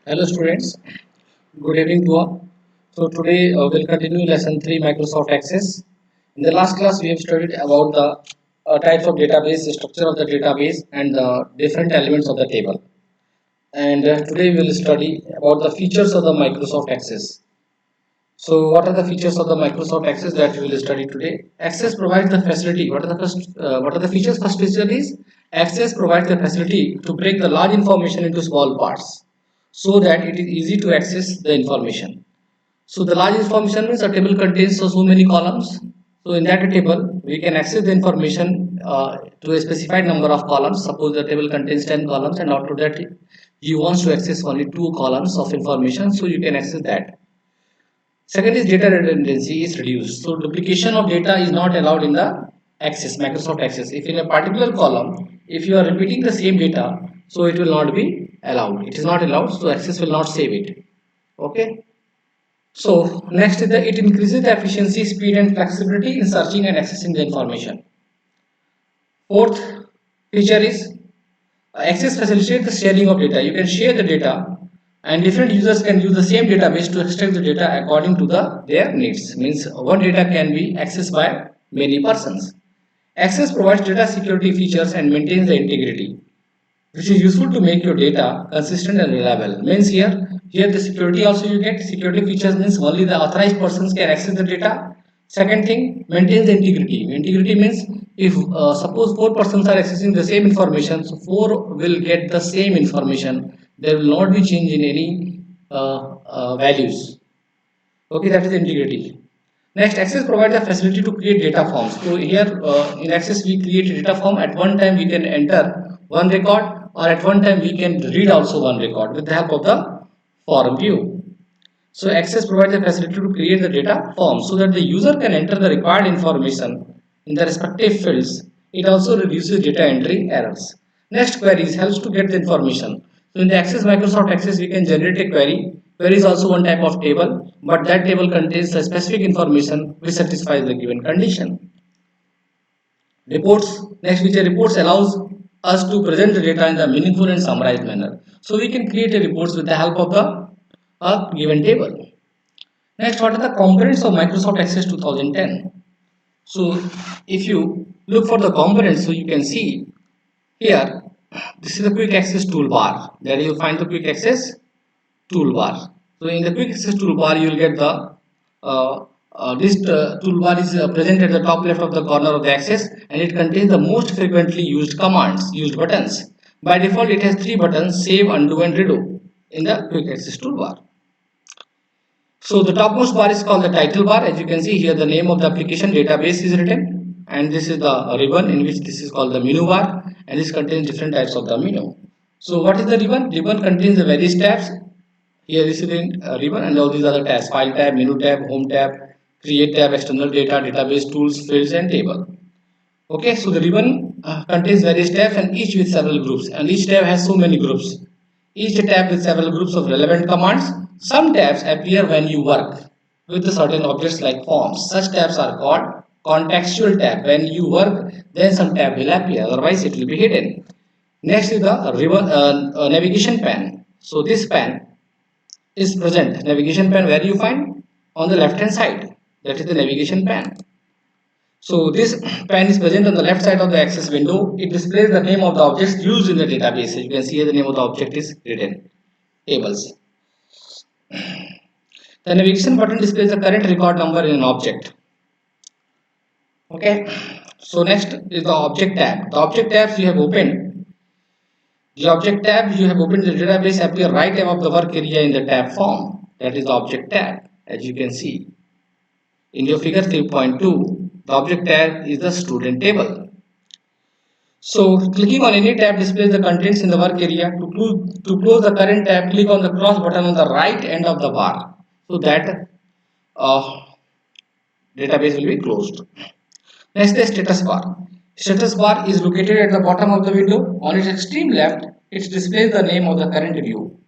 Hello students, good evening to all. So today we'll continue lesson 3 Microsoft Access. In the last class we have studied about the types of database, the structure of the database and the different elements of the table. And today we will study about the features of the Microsoft Access. So what are the features of the Microsoft Access that we will study today? Access provides the facility. What are the features? First feature is Access provides the facility to break the large information into small parts so that it is easy to access the information. So the large information means a table contains so many columns. So in that table, we can access the information to a specified number of columns. Suppose the table contains 10 columns and out of that you want to access only 2 columns of information. So you can access that. Second is data redundancy is reduced. So duplication of data is not allowed in the Access, Microsoft Access. If in a particular column, if you are repeating the same data, so it will not be allowed. It is not allowed, so Access will not save it. Okay. So next is it increases the efficiency, speed and flexibility in searching and accessing the information. Fourth feature is Access facilitates the sharing of data. You can share the data and different users can use the same database to extract the data according to their needs. Means one data can be accessed by many persons. Access provides data security features and maintains the integrity, which is useful to make your data consistent and reliable. Means here the security also you get security features means only the authorized persons can access the data. Second thing, maintains the integrity. Integrity means if suppose four persons are accessing the same information, so four will get the same information. There will not be change in any values. Okay, that is integrity. Next, Access provides the facility to create data forms. So here in Access we create a data form. At one time we can enter one record or at one time we can read also one record with the help of the form view. So Access provides the facility to create the data form so that the user can enter the required information in the respective fields. It also reduces data entry errors. Next, queries helps to get the information. So in the Access Microsoft Access, we can generate a query. Query is also one type of table, but that table contains the specific information which satisfies the given condition. Reports, next feature, reports allows us to present the data in the meaningful and summarized manner. So we can create a reports with the help of the a given table. Next, what are the components of Microsoft Access 2010? So, if you look for the components, so you can see here, this is the quick access toolbar. There you find the quick access toolbar. So, in the quick access toolbar, you will get the this toolbar is present at the top left of the corner of the access and it contains the most frequently used commands, used buttons. By default, it has 3 buttons: save, undo, and redo in the quick access toolbar. So the topmost bar is called the title bar. As you can see here, the name of the application database is written, and this is the ribbon in which this is called the menu bar, and this contains different types of the menu. So what is the ribbon? Ribbon contains the various tabs. Here this is the ribbon and all these other tabs: file tab, menu tab, home tab, create tab, external data, database tools, fields, and table. Okay, so the ribbon contains various tabs and each with several groups, and each tab has so many groups. Each tab with several groups of relevant commands. Some tabs appear when you work with the certain objects like forms. Such tabs are called contextual tab. When you work, then some tab will appear, otherwise it will be hidden. Next is the ribbon, navigation pane. So this pane is present. Navigation pane where you find on the left hand side. That is the navigation pane. So this pane is present on the left side of the access window. It displays the name of the objects used in the database. As you can see here, the name of the object is written. Tables. The navigation button displays the current record number in an object. Okay. So next is the object tab. The object tabs you have opened. The object tab you have opened the database appear right above the work area in the tab form. That is the object tab. As you can see in your figure 3.2, the object tab is the student table. So clicking on any tab displays the contents in the work area. To close the current tab, click on the cross button on the right end of the bar. So that uh, database will be closed. Next, the status bar. Status bar is located at the bottom of the window. On its extreme left, it displays the name of the current view.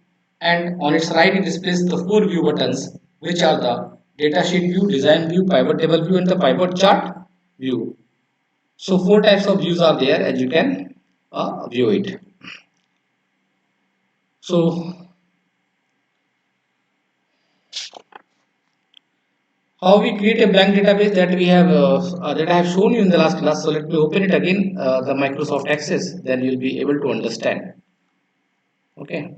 And on its right, it displays the 4 view buttons, which are the datasheet view, design view, pivot table view, and the pivot chart view. So 4 types of views are there as you can view it. So how we create a blank database that we have that I have shown you in the last class. So let me open it again, the Microsoft Access. Then you'll be able to understand. Okay.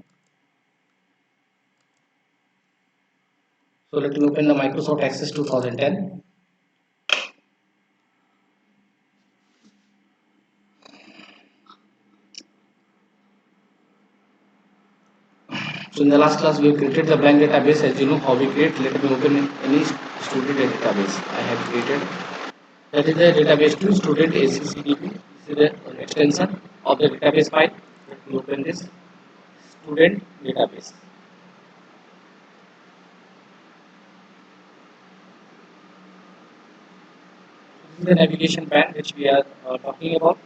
So let me open the Microsoft Access 2010. So in the last class we have created the blank database. As you know how we create. Let me open any student database I have created. That is the database to student ACCDB. This is the extension of the database file. Let me open this student database. This is the navigation pane which we are talking about.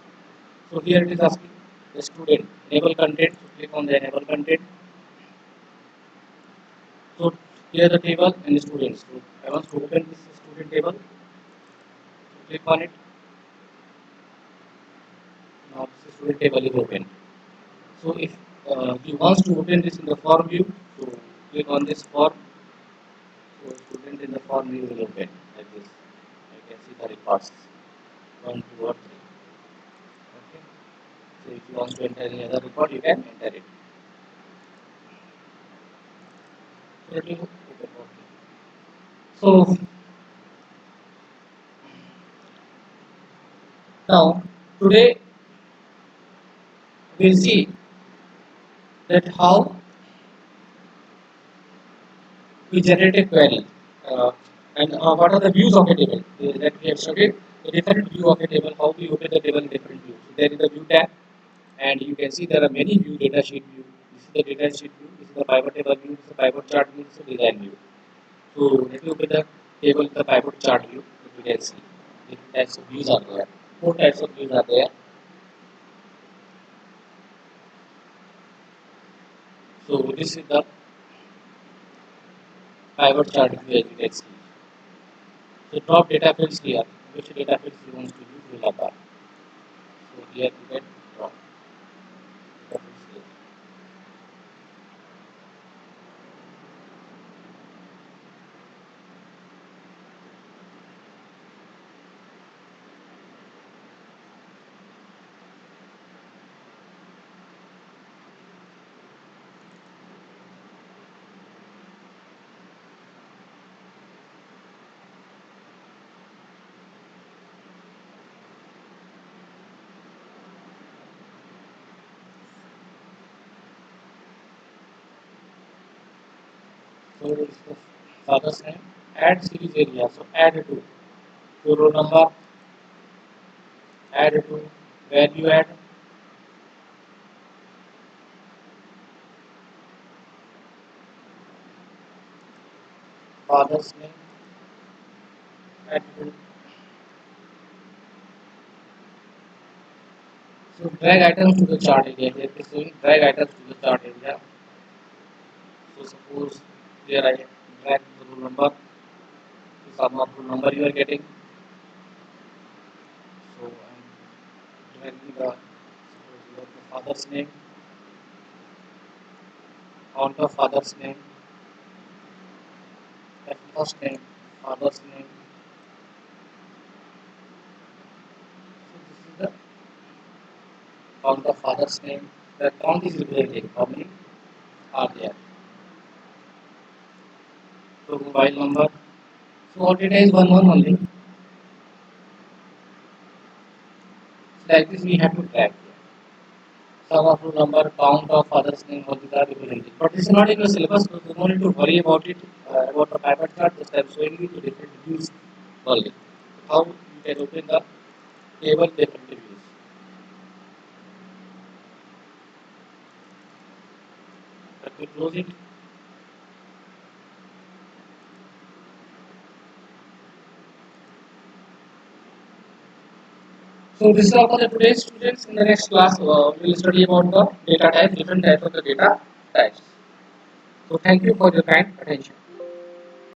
So here it is asking the student enable content. So click on the enable content. So here the table and the students. So I want to open this student table. So click on it. Now this student table is open. So if you want to open this in the form view, so click on this form. So student in the form view will open like this. You can see the records 1, 2, or 3. Okay. So if you want to enter any other record, you can enter it. So let me open. Okay. So now today we'll see that how we generate a query and what are the views of a table that we have studied. The different view of a table, how we open the table in different views. So there is a view tab, and you can see there are many view: data sheet view. This is the data sheet view. This is the pivot table view. This is the pivot chart view. This is the design view. So let me open the table, the pivot chart view. You can see different types of views are there. Four types of views are there. So this is the pivot chart view as you can see. So drop data fields here. Which data fields you want to use will apply. So here you can drop data fields here. So this is the father's name. Add series area. So add to. So row number. Add to. Value add. Father's name. Add to. So drag items to the chart area. Here it is showing drag items to the chart area. So suppose here I drag the row number. The sum of row number you are getting. So I'm dragging the suppose here the father's name. Count of father's name. That first name. Father's name. So this is the count of father's name. The count is representing how many are there. So mobile number. So all data is one only. So like this we have to track. Sum of row number, count of father's name, all these are represented. But this is not in your syllabus, so you don't need to worry about it. About the pivot chart, just I'm showing you the different views only. How you can open the table different views. Let me close it. So this is all for the today's students. In the next class, we will study about the data types, different types of the data types. So thank you for your kind attention.